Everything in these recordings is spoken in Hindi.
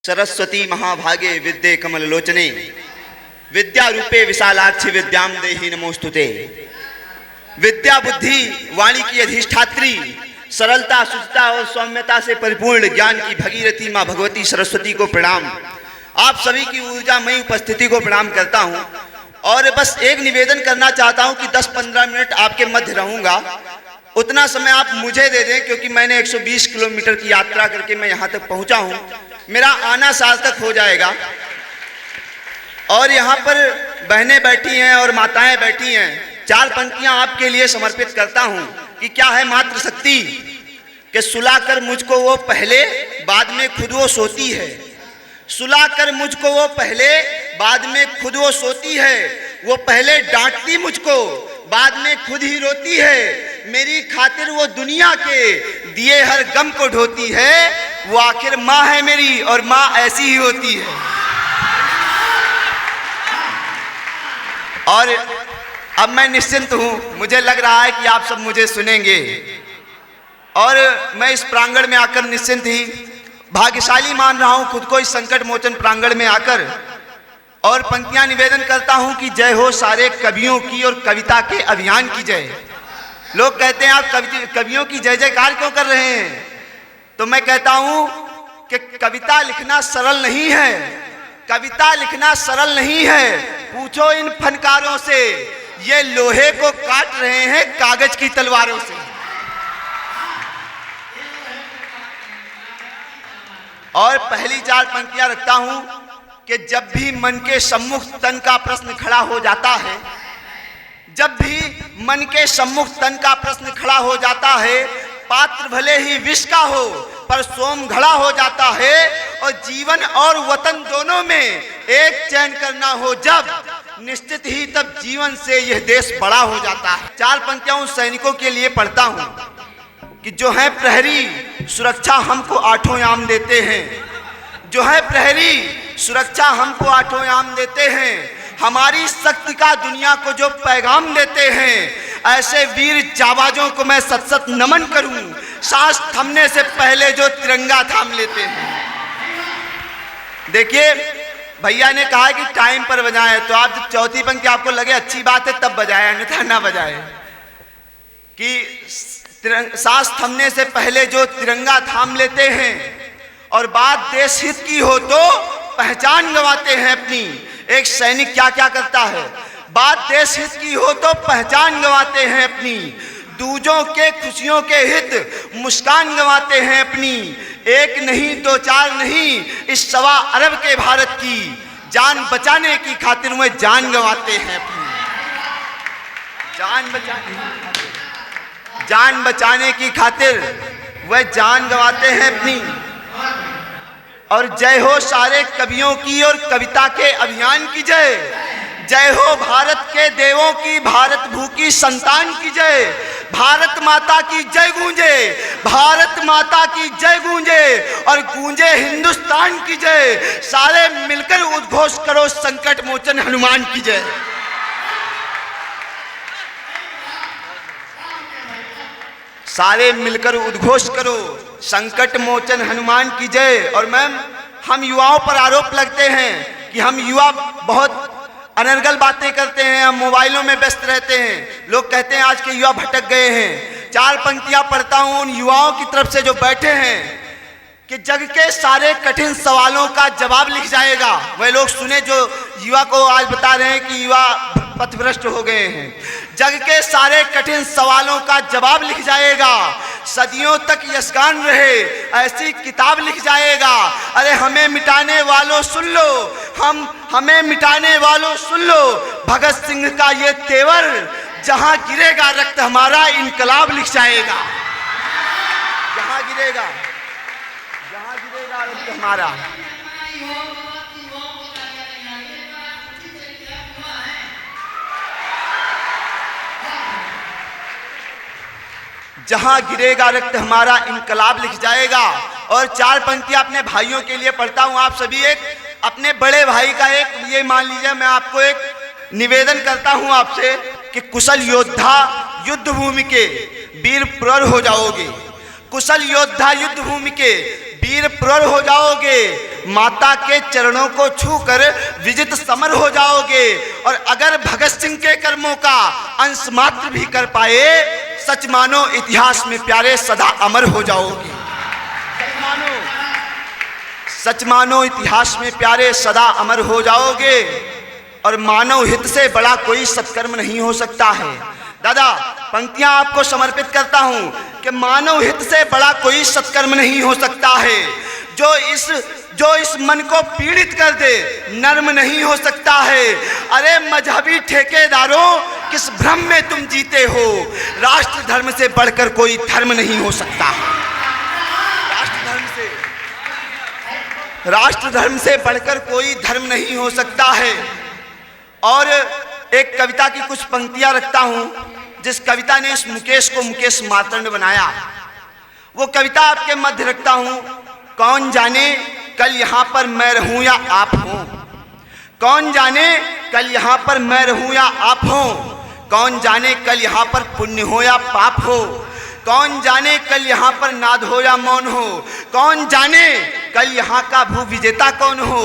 सरस्वती महाभागे विद्ये कमल लोचने विद्या रूपे विशालाक्षी विद्यां देहि नमोस्तुते। विद्या बुद्धि वाणी की अधिष्ठात्री, सरलता शुचिता और सौम्यता से परिपूर्ण ज्ञान की भगीरथी माँ भगवती सरस्वती को प्रणाम। आप सभी की ऊर्जामयी उपस्थिति को प्रणाम करता हूँ और बस एक निवेदन करना चाहता हूँ कि 10-15 मिनट आपके मध्य रहूँगा। उतना समय आप मुझे दे दें क्योंकि मैंने 120 किलोमीटर की यात्रा करके मैं यहाँ तक पहुँचा हूँ। मेरा आना सार्थक हो जाएगा। और यहाँ पर बहनें बैठी हैं और माताएं बैठी हैं। 4 पंक्तियाँ आपके लिए समर्पित करता हूँ कि क्या है मात्र शक्ति कि सुलाकर मुझको वो पहले बाद में खुद वो सोती है। सुलाकर मुझको वो पहले बाद में खुद वो सोती है। वो पहले डांटती मुझको बाद में खुद ही रोती है। मेरी खातिर वो दुनिया के दिए हर गम को ढोती है। वो आखिर माँ है मेरी और माँ ऐसी ही होती है। और अब मैं निश्चिंत हूँ, मुझे लग रहा है कि आप सब मुझे सुनेंगे और मैं इस प्रांगण में आकर निश्चिंत ही भाग्यशाली मान रहा हूँ खुद को इस संकट मोचन प्रांगण में आकर। और पंक्तियां निवेदन करता हूँ कि जय हो सारे कवियों की और कविता के अभियान की जय। लोग कहते हैं आप कवियों की जय जयकार क्यों कर रहे हैं? तो मैं कहता हूँ कि कविता लिखना सरल नहीं है। कविता लिखना सरल नहीं है। पूछो इन फनकारों से, ये लोहे को काट रहे हैं कागज की तलवारों से। और पहली 4 पंक्तियां रखता हूं कि जब भी मन के सम्मुख तन का प्रश्न खड़ा हो जाता है, जब भी मन के सम्मुख तन का प्रश्न खड़ा हो जाता है, पात्र भले ही विष का हो पर सोम घड़ा हो जाता है। और जीवन और वतन दोनों में एक चयन करना हो जब, निश्चित ही तब जीवन से यह देश बड़ा हो जाता है। 4 पंक्तियां उन सैनिकों के लिए पढ़ता हूं कि जो है प्रहरी सुरक्षा हमको 8 याम देते हैं। जो है प्रहरी सुरक्षा हमको 8 याम देते हैं। हमारी शक्ति का दुनिया को जो पैगाम देते हैं, ऐसे वीर जाबाजों को मैं सत सत नमन करूं। सांस थमने से पहले जो तिरंगा थाम लेते हैं। देखिए भैया ने कहा कि टाइम पर बजाएं, तो आप जब चौथी पंक्ति आपको लगे अच्छी बात है तब बजाएं, अन्यथा ना बजाएं। कि सांस थमने से पहले जो तिरंगा थाम लेते हैं और बात देश हित की हो तो पहचान गंवाते हैं अपनी। एक सैनिक क्या क्या करता है? बात देश हित की हो तो पहचान गंवाते हैं अपनी। दूजों के खुशियों के हित मुस्कान गंवाते हैं अपनी। 1 नहीं 2 4 नहीं, इस 1.25 अरब के भारत की जान बचाने की खातिर वह जान गंवाते हैं अपनी। जान बचाने की खातिर वह जान गंवाते हैं अपनी। और जय हो सारे कवियों की और कविता के अभियान की जय। जय हो भारत के देवों की, भारत भू की संतान की जय। भारत माता की जय गूंजे, भारत माता की जय गूंजे और गूंजे हिंदुस्तान की जय। सारे मिलकर उद्घोष करो संकट मोचन हनुमान की जय। सारे मिलकर उद्घोष करो संकट मोचन हनुमान की जय। और मैम, हम युवाओं पर आरोप लगते हैं कि हम युवा बहुत अनर्गल बातें करते हैं, हम मोबाइलों में व्यस्त रहते हैं। लोग कहते हैं आज के युवा भटक गए हैं। 4 पंक्तियां पढ़ता हूं उन युवाओं की तरफ से जो बैठे हैं कि जग के सारे कठिन सवालों का जवाब लिख जाएगा। वह लोग सुने जो युवा को आज बता रहे हैं कि युवा पथभ्रष्ट हो गए हैं। जग के सारे कठिन सवालों का जवाब लिख जाएगा। सदियों तक यशगान रहे ऐसी किताब लिख जाएगा। अरे हमें मिटाने वालों सुन लो, हमें मिटाने वालों सुन लो। भगत सिंह का ये तेवर, जहां गिरेगा रक्त हमारा इनकलाब लिख जाएगा। जहां गिरेगा रक्त हमारा। जहां गिरेगा रक्त हमारा इनकलाब लिख जाएगा। और 4 पंक्तियां अपने भाइयों के लिए पढ़ता हूं। आप सभी एक अपने बड़े भाई का एक ये मान लीजिए, मैं आपको एक निवेदन करता हूं आपसे कि कुशल योद्धा युद्ध भूमि के वीर प्रौढ़ हो जाओगे। कुशल योद्धा युद्ध भूमि के वीर प्रौढ़ हो जाओगे, माता के चरणों को छूकर विजित समर हो जाओगे। और अगर भगत सिंह के कर्मों का अंश मात्र भी कर पाए, सच मानो इतिहास में प्यारे सदा अमर हो जाओगे। सच मानो इतिहास में प्यारे सदा अमर हो जाओगे। और मानव हित से बड़ा कोई सत्कर्म नहीं हो सकता है। दादा, पंक्तियां आपको समर्पित करता हूं कि मानव हित से बड़ा कोई सत्कर्म नहीं हो सकता है। जो इस मन को पीड़ित कर दे, नर्म नहीं हो सकता है। अरे मजहबी ठेकेदारों, किस भ्रम में तुम जीते हो? राष्ट्र धर्म से बढ़कर कोई धर्म नहीं हो सकता। राष्ट्र धर्म से बढ़कर कोई धर्म नहीं हो सकता है। और एक कविता की कुछ पंक्तियां रखता हूं, जिस कविता ने इस मुकेश को मुकेश मार्तंड बनाया, वो कविता आपके मध्य रखता हूं। कौन जाने कल यहां पर मैं रहूं या आप हो, कौन जाने कल यहां पर मैं रहूं या आप हो, कौन जाने कल यहां पर पुण्य हो या पाप हो, कौन जाने कल यहाँ पर नाद हो या मौन हो, कौन जाने कल यहाँ का भू विजेता कौन हो,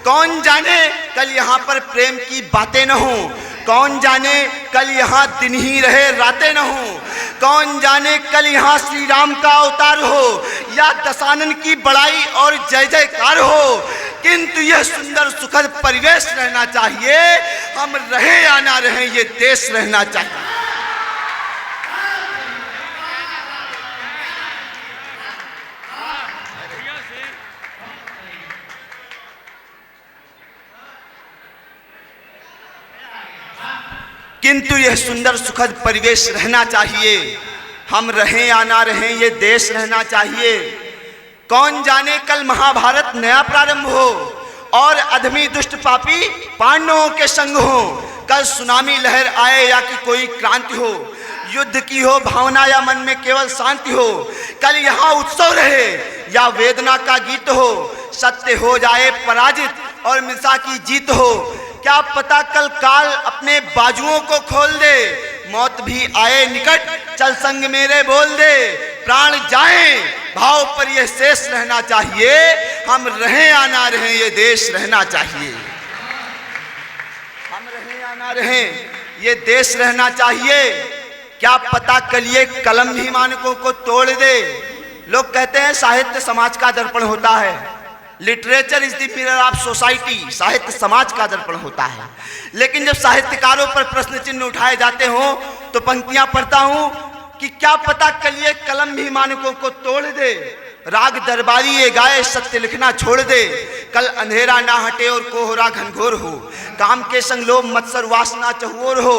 कौन जाने कल यहाँ पर प्रेम की बातें न हो, कौन जाने कल यहाँ दिन ही रहे रातें न हो, कौन जाने कल यहाँ श्री राम का अवतार हो या दशानन की बड़ाई और जय जयकार हो। किंतु यह सुंदर सुखद परिवेश रहना चाहिए, हम रहे या ना रहे ये देश रहना चाहिए। किंतु यह सुंदर सुखद परिवेश रहना चाहिए, हम रहें या ना रहें ये देश रहना चाहिए। कौन जाने कल महाभारत नया प्रारंभ हो और अधमी दुष्ट पापी पांडवों के संग हो, कल सुनामी लहर आए या कि कोई क्रांति हो, युद्ध की हो भावना या मन में केवल शांति हो, कल यहाँ उत्सव रहे या वेदना का गीत हो, सत्य हो जाए पराजित और मिर्जा की जीत हो। क्या पता कल काल अपने बाजुओं को खोल दे, मौत भी आए निकट चल संग मेरे बोल दे, प्राण जाए भाव पर यह शेष रहना चाहिए, हम रहें या ना रहें ये देश रहना चाहिए। हम रहें या ना रहें ये देश रहना चाहिए। क्या पता कल ये कलम भी मानकों को तोड़ दे। लोग कहते हैं साहित्य समाज का दर्पण होता है, literature is the mirror of society, साहित्य समाज का दर्पण होता है। लेकिन जब साहित्यकारों पर प्रश्न चिन्ह उठाए जाते हो तो पंक्तियां पढ़ता हूं कि क्या पता कल ये कलम भी मानकों को तोड़ दे, राग दरबारी ये गाए सत्य लिखना छोड़ दे, कल अंधेरा ना हटे और कोहरा घनघोर हो, काम के संग लोभ मत्सर वासना चहुओर हो,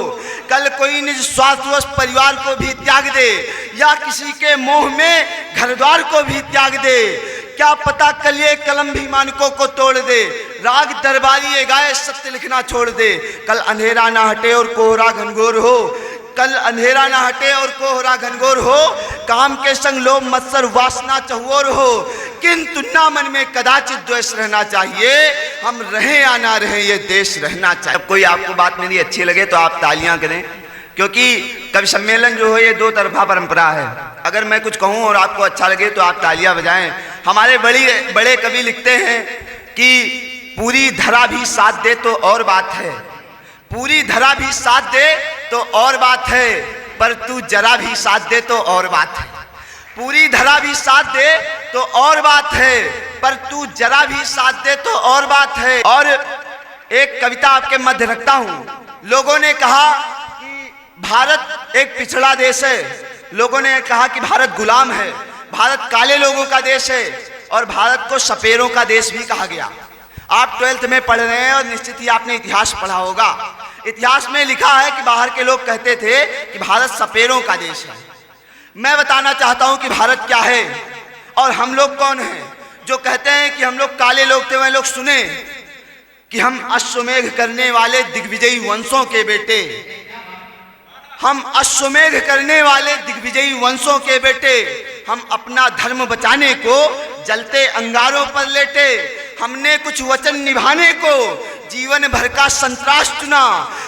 कल कोई निज स्वार्थवश परिवार को भी त्याग दे या किसी के मोह में घर द्वार को भी त्याग दे। क्या पता कल ये कलम भी मानकों को तोड़ दे, राग दरबारी ये गाए सत्य लिखना छोड़ दे, कल अंधेरा ना हटे और कोहरा घनघोर हो, कल अंधेरा ना हटे और कोहरा घनघोर हो, काम के संग लोभ मत्सर वासना चहुओर हो, किंतु ना मन में कदाचित द्वेष रहना चाहिए, हम रहें या ना रहें ये देश रहना चाहिए। जब कोई आपको बात मेरी अच्छी लगे तो आप तालियां करें, क्योंकि कवि सम्मेलन जो है ये दो तरफा परंपरा है। अगर मैं कुछ कहूं और आपको अच्छा लगे तो आप तालियां बजाएं। हमारे बड़े कवि लिखते हैं कि पूरी धरा भी साथ दे तो और बात है, पूरी धरा भी साथ दे तो और बात है, पर तू जरा भी साथ दे तो और बात है। पूरी धरा भी साथ दे तो और बात है, पर तू जरा भी साथ दे तो और बात है। और एक कविता आपके मध्य रखता हूं। लोगों ने कहा कि भारत एक पिछड़ा देश है, लोगों ने कहा कि भारत गुलाम है, भारत काले लोगों का देश है और भारत को सपेरों का देश भी कहा गया। आप 12th में पढ़ रहे हैं और निश्चित ही आपने इतिहास पढ़ा होगा। इतिहास में लिखा है कि बाहर के लोग कहते थे कि भारत सपेरों का देश है। मैं बताना चाहता हूं कि भारत क्या है और हम लोग कौन हैं। जो कहते हैं कि हम लोग काले लोग थे, वह लोग सुने कि हम अश्वमेघ करने वाले दिग्विजयी वंशों के बेटे, हम अश्वमेघ करने वाले दिग्विजयी वंशों के बेटे, हम अपना धर्म बचाने को जलते अंगारों पर लेटे, हमने कुछ वचन निभाने को जीवन भर का संतरास चुना,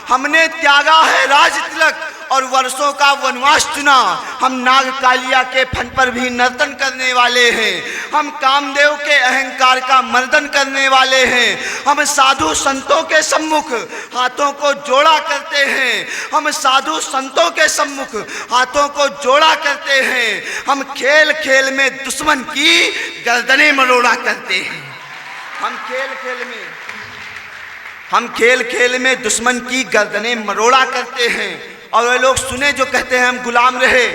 हमने त्यागा है राज तिलक और वर्षों का वनवास चुना। हम नाग कालिया के फन पर भी नर्तन करने वाले हैं। हम कामदेव के अहंकार का मर्दन करने वाले हैं। हम साधु संतों के सम्मुख हाथों को जोड़ा करते हैं। हम साधु संतों के सम्मुख हाथों को जोड़ा करते हैं। हम खेल खेल में दुश्मन की गर्दनें मरोड़ा करते हैं। हम खेल खेल में दुश्मन की गर्दनें मरोड़ा करते हैं। और वे लोग सुने जो कहते हैं हम गुलाम रहे,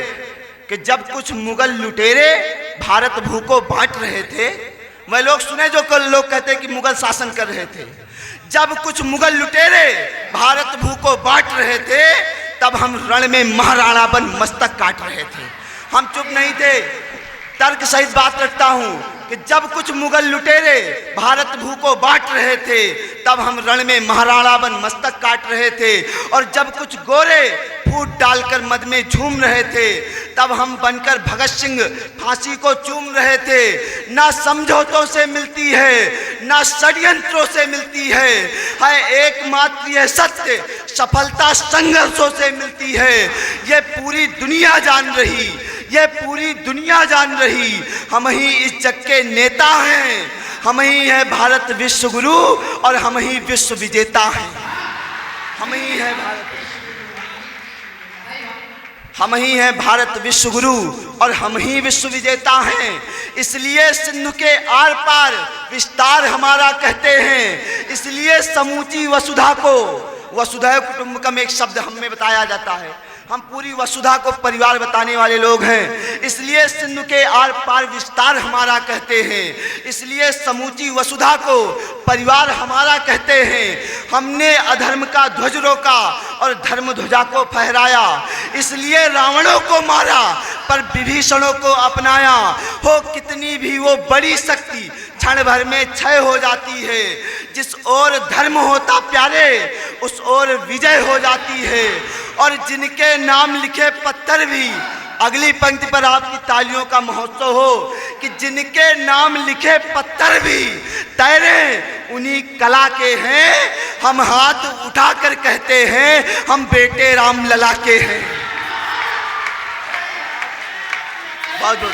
कि जब कुछ मुगल लुटेरे भारत भू को बांट रहे थे। वह लोग सुने जो लोग कहते हैं कि मुगल शासन कर रहे थे। जब कुछ मुगल लुटेरे भारत भू को बांट रहे थे, तब हम रण में महाराणा बन मस्तक काट रहे थे। हम चुप नहीं थे। तर्क सहित बात रखता हूं कि जब कुछ मुगल लुटेरे भारत भू को बांट रहे थे, तब हम रण में महाराणा बन मस्तक काट रहे थे। और जब कुछ गोरे फूट डालकर मद में झूम रहे थे, तब हम बनकर भगत सिंह फांसी को चूम रहे थे। ना समझौतों से मिलती है, ना षड्यंत्रों से मिलती है एकमात्र यह सत्य, सफलता संघर्षों से मिलती है। ये पूरी दुनिया जान रही, ये पूरी दुनिया जान रही। हम ही इस जग के नेता हैं। हम ही है भारत विश्व गुरु और हम ही विश्व विजेता हैं। हम ही है भारत विश्व गुरु और हम ही विश्व विजेता हैं। इसलिए सिंधु के आर पार विस्तार हमारा कहते हैं। इसलिए समूची वसुधा को, वसुधैव कुटुंबकम एक शब्द हमें बताया जाता है। हम पूरी वसुधा को परिवार बताने वाले लोग हैं। इसलिए सिंधु के आर पार विस्तार हमारा कहते हैं। इसलिए समूची वसुधा को परिवार हमारा कहते हैं। हमने अधर्म का ध्वज रोका और धर्म ध्वजा को फहराया। इसलिए रावणों को मारा पर विभीषणों को अपनाया। हो कितनी भी वो बड़ी शक्ति क्षण भर में क्षय हो जाती है। जिस ओर धर्म होता प्यारे, उस ओर विजय हो जाती है। और जिनके नाम लिखे पत्थर भी, अगली पंक्ति पर आपकी तालियों का महोत्सव हो, कि जिनके नाम लिखे पत्थर भी तैरे उन्हीं कला के हैं। हम हाथ उठाकर कहते हैं हम बेटे राम लला के हैं। बहुत बहुत